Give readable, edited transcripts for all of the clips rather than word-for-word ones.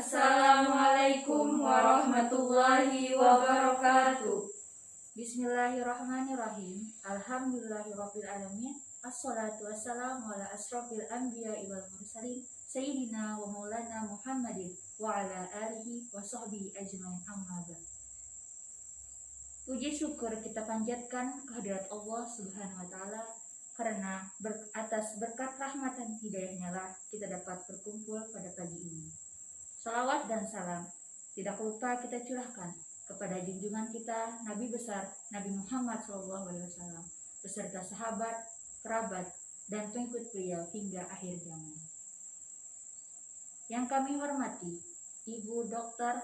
Assalamualaikum warahmatullahi wabarakatuh. Bismillahirrahmanirrahim. Alhamdulillahirabbil alamin. Assalatu wassalamu ala asrofil anbiya'i wal mursalin sayyidina wa maulana Muhammadin wa ala alihi wa sahbihi ajmain, amma ba'd. Puji syukur kita panjatkan kehadirat Allah Subhanahu wa taala karena atas berkat rahmat dan hidayahnya lah kita dapat berkumpul pada pagi ini. Salawat dan salam tidak lupa kita curahkan kepada junjungan kita Nabi besar Nabi Muhammad SAW beserta sahabat, kerabat, dan pengikut beliau hingga akhir zaman. Yang kami hormati Ibu Dr.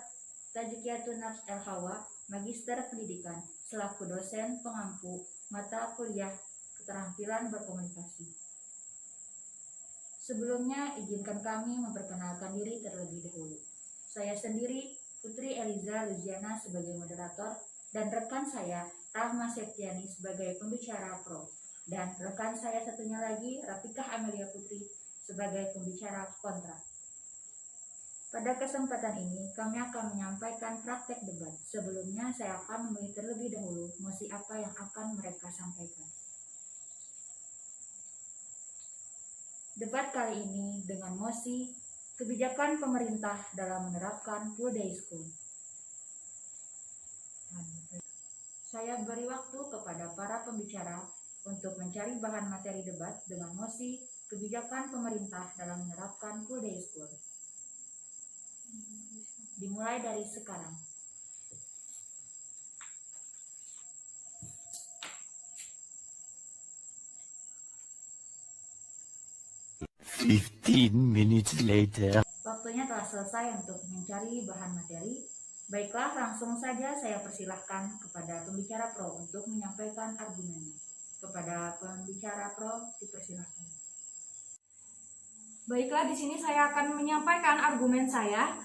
Tazkiyatun Nafs El-Hawa, Magister Pendidikan, selaku dosen pengampu mata kuliah keterampilan berkomunikasi. Sebelumnya, izinkan kami memperkenalkan diri terlebih dahulu. Saya sendiri, Putri Eliza Luziana sebagai moderator, dan rekan saya, Rahma Septiani sebagai pembicara pro, dan rekan saya satunya lagi, Rafikah Amelia Putri sebagai pembicara kontra. Pada kesempatan ini, kami akan menyampaikan praktek debat. Sebelumnya, saya akan memilih terlebih dahulu mosi apa yang akan mereka sampaikan. Debat kali ini dengan mosi kebijakan pemerintah dalam menerapkan full day school. Saya beri waktu kepada para pembicara untuk mencari bahan materi debat dengan mosi kebijakan pemerintah dalam menerapkan full day school. Dimulai dari sekarang. Minutes later. Waktunya telah selesai untuk mencari bahan materi. Baiklah, langsung saja saya persilahkan kepada pembicara pro untuk menyampaikan argumennya. Kepada pembicara pro, dipersilahkan. Baiklah, di sini saya akan menyampaikan argumen saya.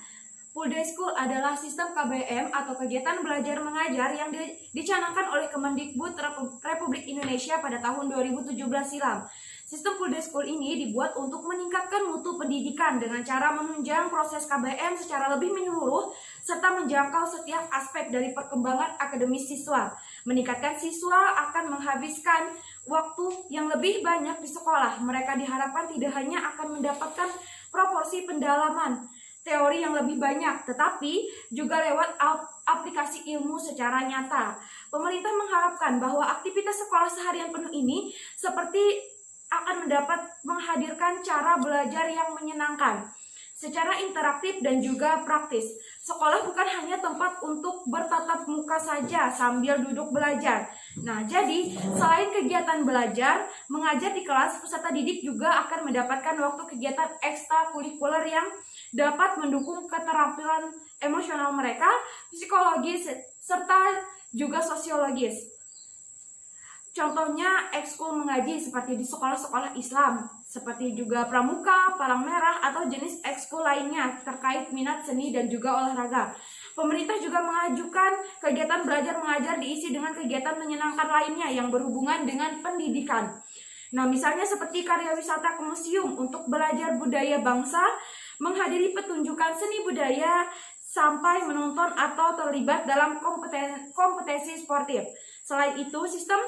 Full day school adalah sistem KBM atau kegiatan belajar mengajar yang dicanangkan oleh Kemendikbud Republik Indonesia pada tahun 2017 silam. Sistem full day school ini dibuat untuk meningkatkan mutu pendidikan dengan cara menunjang proses KBM secara lebih menyeluruh serta menjangkau setiap aspek dari perkembangan akademis siswa. Meningkatkan siswa akan menghabiskan waktu yang lebih banyak di sekolah. Mereka diharapkan tidak hanya akan mendapatkan proporsi pendalaman teori yang lebih banyak, tetapi juga lewat aplikasi ilmu secara nyata. Pemerintah mengharapkan bahwa aktivitas sekolah seharian penuh ini seperti akan mendapat menghadirkan cara belajar yang menyenangkan, secara interaktif dan juga praktis. Sekolah bukan hanya tempat untuk bertatap muka saja sambil duduk belajar. Nah, jadi selain kegiatan belajar, mengajar di kelas, peserta didik juga akan mendapatkan waktu kegiatan ekstrakurikuler yang dapat mendukung keterampilan emosional mereka, psikologis, serta juga sosiologis. Contohnya ekskul mengaji seperti di sekolah-sekolah Islam, seperti juga pramuka, palang merah, atau jenis ekskul lainnya terkait minat seni dan juga olahraga. Pemerintah juga mengajukan kegiatan belajar mengajar diisi dengan kegiatan menyenangkan lainnya yang berhubungan dengan pendidikan. Nah, misalnya seperti karya wisata ke museum untuk belajar budaya bangsa, menghadiri pertunjukan seni budaya, sampai menonton atau terlibat dalam kompetisi sportif. Selain itu, sistem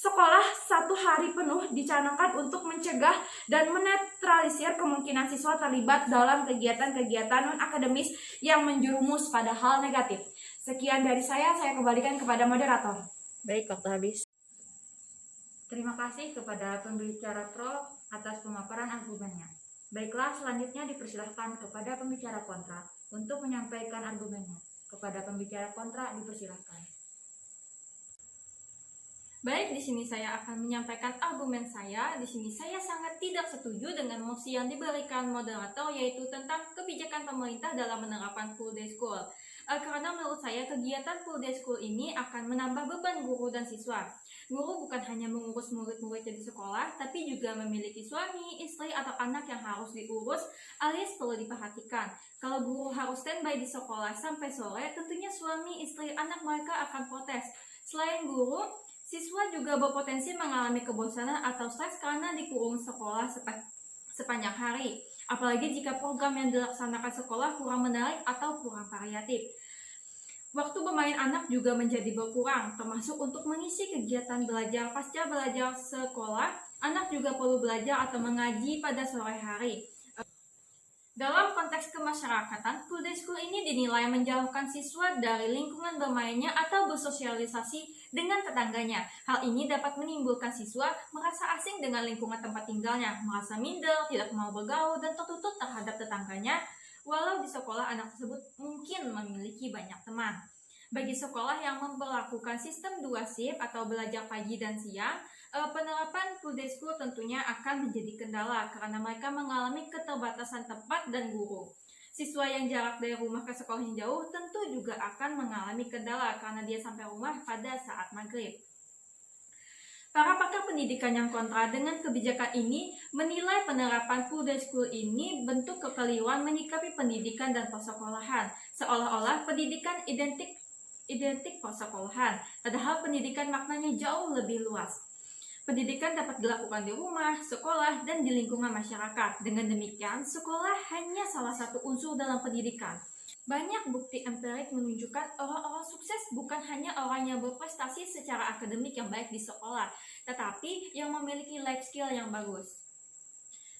sekolah satu hari penuh dicanangkan untuk mencegah dan menetralisir kemungkinan siswa terlibat dalam kegiatan-kegiatan non-akademis yang menjerumus pada hal negatif. Sekian dari saya kembalikan kepada moderator. Baik, waktu habis. Terima kasih kepada pembicara pro atas pemaparan argumennya. Baiklah, selanjutnya dipersilahkan kepada pembicara kontra untuk menyampaikan argumennya. Kepada pembicara kontra dipersilahkan. Baik, di sini saya akan menyampaikan argumen saya. Di sini saya sangat tidak setuju dengan mosi yang diberikan moderator, yaitu tentang kebijakan pemerintah dalam menerapkan full day school. Karena menurut saya kegiatan full day school ini akan menambah beban guru dan siswa. Guru bukan hanya mengurus murid-muridnya di sekolah, tapi juga memiliki suami, istri, atau anak yang harus diurus, alias perlu diperhatikan. Kalau guru harus standby di sekolah sampai sore, tentunya suami, istri, anak mereka akan protes. Selain guru, siswa juga berpotensi mengalami kebosanan atau stres karena dikurung sekolah sepanjang hari. apalagi jika program yang dilaksanakan sekolah kurang menarik atau kurang variatif. Waktu bermain anak juga menjadi berkurang, termasuk untuk mengisi kegiatan belajar pasca belajar sekolah. Anak juga perlu belajar atau mengaji pada sore hari. Dalam konteks kemasyarakatan, full day school ini dinilai menjauhkan siswa dari lingkungan bermainnya atau bersosialisasi dengan tetangganya. Hal ini dapat menimbulkan siswa merasa asing dengan lingkungan tempat tinggalnya, merasa minder, tidak mau bergaul, dan tertutup terhadap tetangganya, walau di sekolah anak tersebut mungkin memiliki banyak teman. Bagi sekolah yang memperlakukan sistem 2 shift atau belajar pagi dan siang, penerapan full day school tentunya akan menjadi kendala karena mereka mengalami keterbatasan tempat dan guru. Siswa yang jarak dari rumah ke sekolah yang jauh tentu juga akan mengalami kendala karena dia sampai rumah pada saat maghrib. Para pakar pendidikan yang kontra dengan kebijakan ini menilai penerapan full day school ini bentuk kekeliruan menyikapi pendidikan dan persekolahan, seolah-olah pendidikan identik persekolahan, padahal pendidikan maknanya jauh lebih luas. Pendidikan dapat dilakukan di rumah, sekolah, dan di lingkungan masyarakat. Dengan demikian, sekolah hanya salah satu unsur dalam pendidikan. Banyak bukti empirik menunjukkan orang-orang sukses bukan hanya orang yang berprestasi secara akademik yang baik di sekolah, tetapi yang memiliki life skill yang bagus.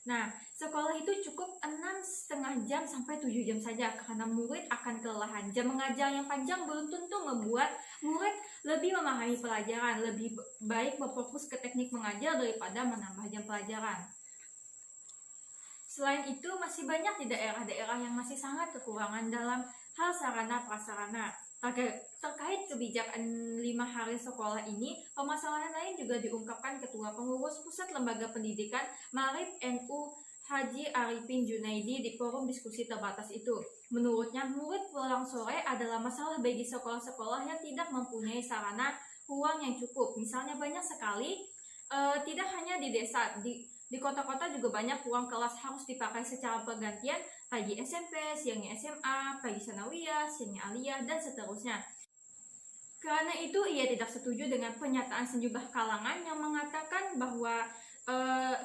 Nah, sekolah itu cukup 6,5 jam sampai 7 jam saja karena murid akan kelelahan. Jam mengajar yang panjang belum tentu membuat murid lebih memahami pelajaran, lebih baik berfokus ke teknik mengajar daripada menambah jam pelajaran. Selain itu, masih banyak di daerah-daerah yang masih sangat kekurangan dalam hal sarana prasarana. Terkait kebijakan 5 hari sekolah ini, permasalahan lain juga diungkapkan Ketua Pengurus Pusat Lembaga Pendidikan Maarif NU Haji Arifin Junaidi di forum diskusi terbatas itu. Menurutnya, murid pulang sore adalah masalah bagi sekolah-sekolah yang tidak mempunyai sarana ruang yang cukup. Misalnya banyak sekali, tidak hanya di desa, di kota-kota juga banyak ruang kelas harus dipakai secara bergantian, pagi SMP, siangnya SMA, pagi sanawiyah, siangnya aliyah, dan seterusnya. Karena itu, ia tidak setuju dengan pernyataan sejumlah kalangan yang mengatakan bahwa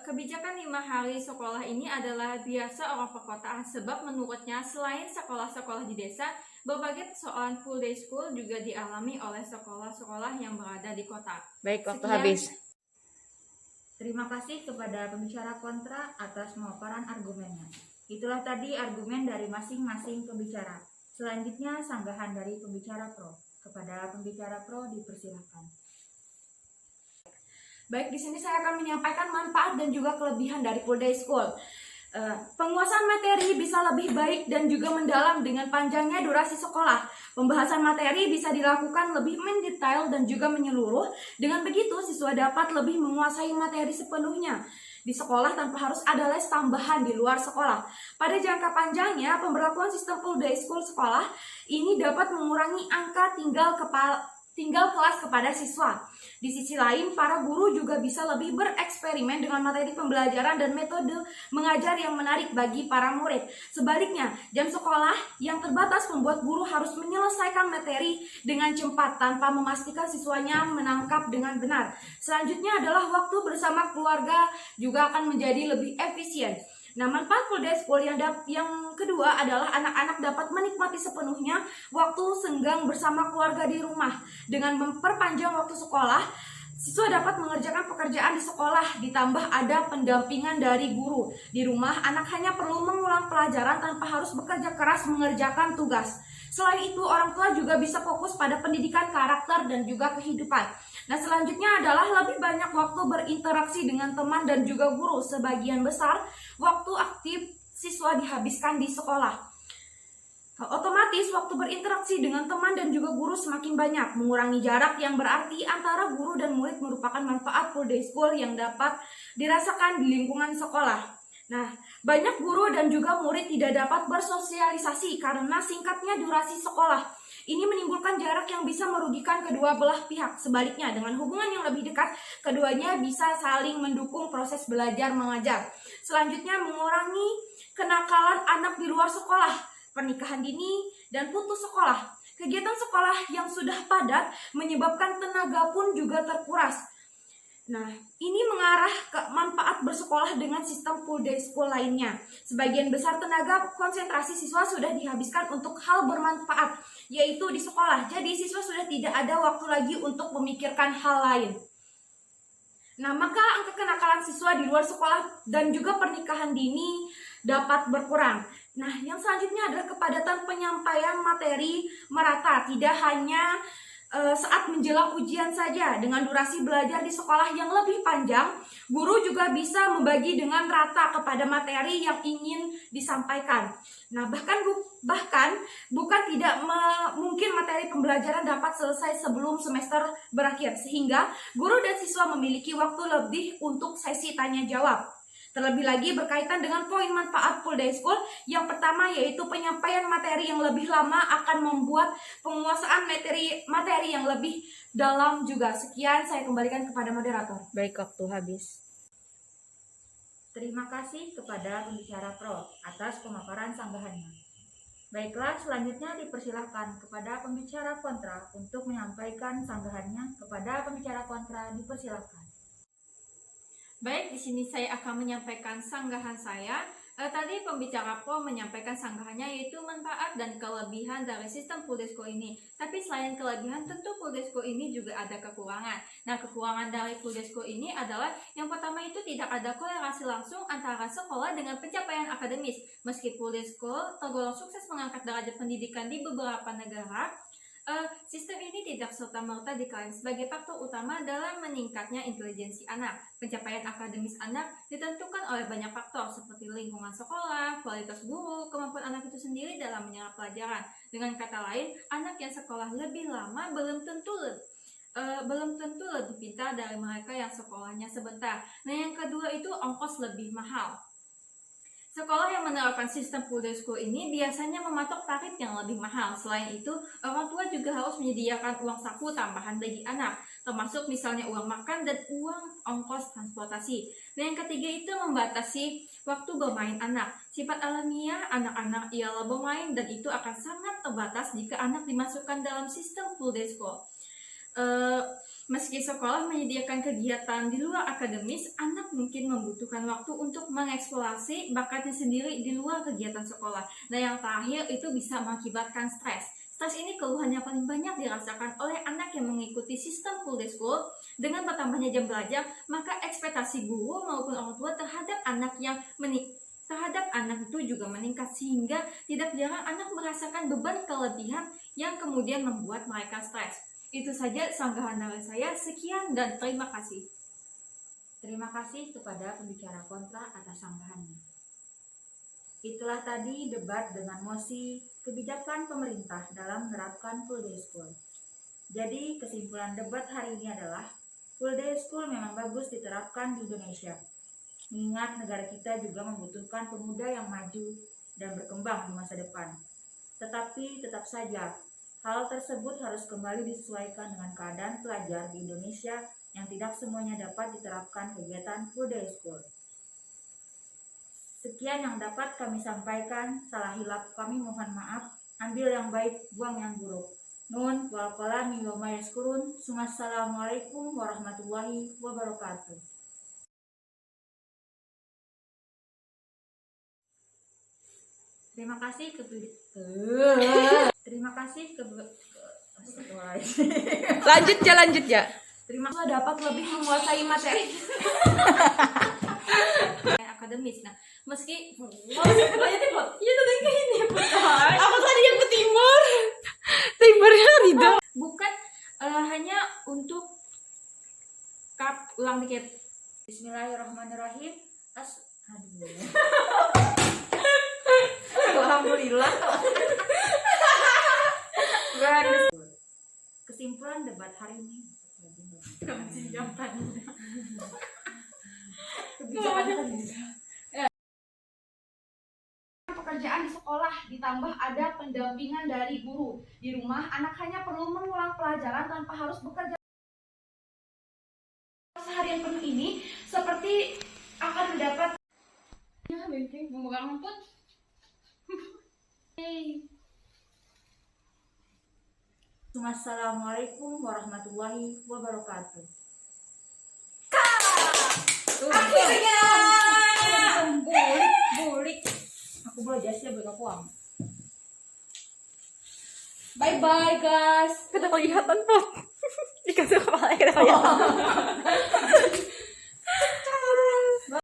kebijakan 5 hari sekolah ini adalah biasa orang perkotaan, sebab menurutnya selain sekolah-sekolah di desa, berbagai persoalan full day school juga dialami oleh sekolah-sekolah yang berada di kota. Baik, waktu Sekian. habis. Terima kasih kepada pembicara kontra atas pemaparan argumennya. Itulah tadi argumen dari masing-masing pembicara. Selanjutnya sanggahan dari pembicara pro. Kepada pembicara pro dipersilahkan. Baik, di sini saya akan menyampaikan manfaat dan juga kelebihan dari full day school. Penguasaan materi bisa lebih baik dan juga mendalam dengan panjangnya durasi sekolah. Pembahasan materi bisa dilakukan lebih mendetail dan juga menyeluruh. Dengan begitu, siswa dapat lebih menguasai materi sepenuhnya di sekolah tanpa harus ada les tambahan di luar sekolah. Pada jangka panjangnya, pemberlakuan sistem full day school sekolah ini dapat mengurangi angka tinggal kelas kepada siswa. Di sisi lain, para guru juga bisa lebih bereksperimen dengan materi pembelajaran dan metode mengajar yang menarik bagi para murid. Sebaliknya, jam sekolah yang terbatas membuat guru harus menyelesaikan materi dengan cepat tanpa memastikan siswanya menangkap dengan benar. Selanjutnya adalah waktu bersama keluarga juga akan menjadi lebih efisien. Nah, manfaat full day school yang kedua adalah anak-anak dapat menikmati sepenuhnya waktu senggang bersama keluarga di rumah. Dengan memperpanjang waktu sekolah, siswa dapat mengerjakan pekerjaan di sekolah, ditambah ada pendampingan dari guru. Di rumah, anak hanya perlu mengulang pelajaran tanpa harus bekerja keras mengerjakan tugas. Selain itu, orang tua juga bisa fokus pada pendidikan karakter dan juga kehidupan. Nah, selanjutnya adalah lebih banyak waktu berinteraksi dengan teman dan juga guru. Sebagian besar waktu aktif siswa dihabiskan di sekolah. Otomatis waktu berinteraksi dengan teman dan juga guru semakin banyak. Mengurangi jarak yang berarti antara guru dan murid merupakan manfaat full day school yang dapat dirasakan di lingkungan sekolah. Nah, banyak guru dan juga murid tidak dapat bersosialisasi karena singkatnya durasi sekolah. Ini menimbulkan jarak yang bisa merugikan kedua belah pihak. Sebaliknya, dengan hubungan yang lebih dekat, keduanya bisa saling mendukung proses belajar mengajar. Selanjutnya, mengurangi kenakalan anak di luar sekolah, pernikahan dini, dan putus sekolah. Kegiatan sekolah yang sudah padat menyebabkan tenaga pun juga terkuras. Nah, ini mengarah ke manfaat bersekolah dengan sistem full day school lainnya. Sebagian besar tenaga konsentrasi siswa sudah dihabiskan untuk hal bermanfaat, yaitu di sekolah. Jadi siswa sudah tidak ada waktu lagi untuk memikirkan hal lain. Nah, maka angka kenakalan siswa di luar sekolah dan juga pernikahan dini dapat berkurang. Nah, yang selanjutnya adalah kepadatan penyampaian materi merata, tidak hanya saat menjelang ujian saja. Dengan durasi belajar di sekolah yang lebih panjang, guru juga bisa membagi dengan rata kepada materi yang ingin disampaikan. Nah, bahkan bukan tidak mungkin materi pembelajaran dapat selesai sebelum semester berakhir, sehingga guru dan siswa memiliki waktu lebih untuk sesi tanya jawab. Terlebih lagi berkaitan dengan poin manfaat full day school, yang pertama yaitu penyampaian materi yang lebih lama akan membuat penguasaan materi yang lebih dalam juga. Sekian, saya kembalikan kepada moderator. Baik, waktu habis. Terima kasih kepada pembicara pro atas pemaparan sanggahannya. Baiklah, selanjutnya dipersilahkan kepada pembicara kontra untuk menyampaikan sanggahannya. Kepada pembicara kontra dipersilahkan. Baik, di sini saya akan menyampaikan sanggahan saya. Tadi pembicara pro menyampaikan sanggahannya yaitu manfaat dan kelebihan dari sistem full day school ini. Tapi selain kelebihan, tentu full day school ini juga ada kekurangan. Nah, kekurangan dari full day school ini adalah yang pertama itu tidak ada kolerasi langsung antara sekolah dengan pencapaian akademis. Meski full day school tergolong sukses mengangkat derajat pendidikan di beberapa negara, sistem ini tidak serta-merta diklaim sebagai faktor utama dalam meningkatnya intelijensi anak. Pencapaian akademis anak ditentukan oleh banyak faktor seperti lingkungan sekolah, kualitas guru, kemampuan anak itu sendiri dalam menyerap pelajaran. Dengan kata lain, anak yang sekolah lebih lama belum tentu lebih pintar dari mereka yang sekolahnya sebentar. Nah, yang kedua itu ongkos lebih mahal. Sekolah yang menerapkan sistem full day school ini biasanya mematok tarif yang lebih mahal. Selain itu, orang tua juga harus menyediakan uang saku tambahan bagi anak, termasuk misalnya uang makan dan uang ongkos transportasi. Dan yang ketiga itu membatasi waktu bermain anak. Sifat alamiah anak-anak ialah bermain, dan itu akan sangat terbatas jika anak dimasukkan dalam sistem full day school. Meski sekolah menyediakan kegiatan di luar akademis, anak mungkin membutuhkan waktu untuk mengeksplorasi bakatnya sendiri di luar kegiatan sekolah. Nah, yang terakhir itu bisa mengakibatkan stres. Stres ini keluhan yang paling banyak dirasakan oleh anak yang mengikuti sistem full day school. Dengan bertambahnya jam belajar, maka ekspektasi guru maupun orang tua terhadap anak itu juga meningkat, sehingga tidak jarang anak merasakan beban kelebihan yang kemudian membuat mereka stres. Itu saja sanggahan dari saya. Sekian dan terima kasih. Terima kasih kepada pembicara kontra atas sanggahannya. Itulah tadi debat dengan mosi kebijakan pemerintah dalam menerapkan full day school. Jadi kesimpulan debat hari ini adalah full day school memang bagus diterapkan di Indonesia. Mengingat negara kita juga membutuhkan pemuda yang maju dan berkembang di masa depan. Tetapi tetap saja hal tersebut harus kembali disesuaikan dengan keadaan pelajar di Indonesia yang tidak semuanya dapat diterapkan kegiatan full day school. Sekian yang dapat kami sampaikan, salah hilaf kami mohon maaf, ambil yang baik, buang yang buruk. Nun wal qalami wa ma yaskurun. Assalamualaikum warahmatullahi wabarakatuh. Terima kasih Lanjut ya. Terima kasih dapat lebih menguasai materi akademis. Nah, meski Aku tadi yang ke timur. Timurnya tidak. bukan hanya untuk ulang dikit. Bismillahirrahmanirrahim. Alhamdulillah. Kesimpulan debat hari ini. pekerjaan di sekolah, ditambah ada pendampingan dari guru. Di rumah, anak hanya perlu mengulang pelajaran tanpa harus bekerja seharian penuh ini, seperti akan mendapat Memegang rumput. Assalamualaikum warahmatullahi wabarakatuh. Akhirnya. Bulik. Aku belajar sih buat aku am. Bye bye guys. Kita kelihatan, Pot. Dikasih kepala kita kelihatan.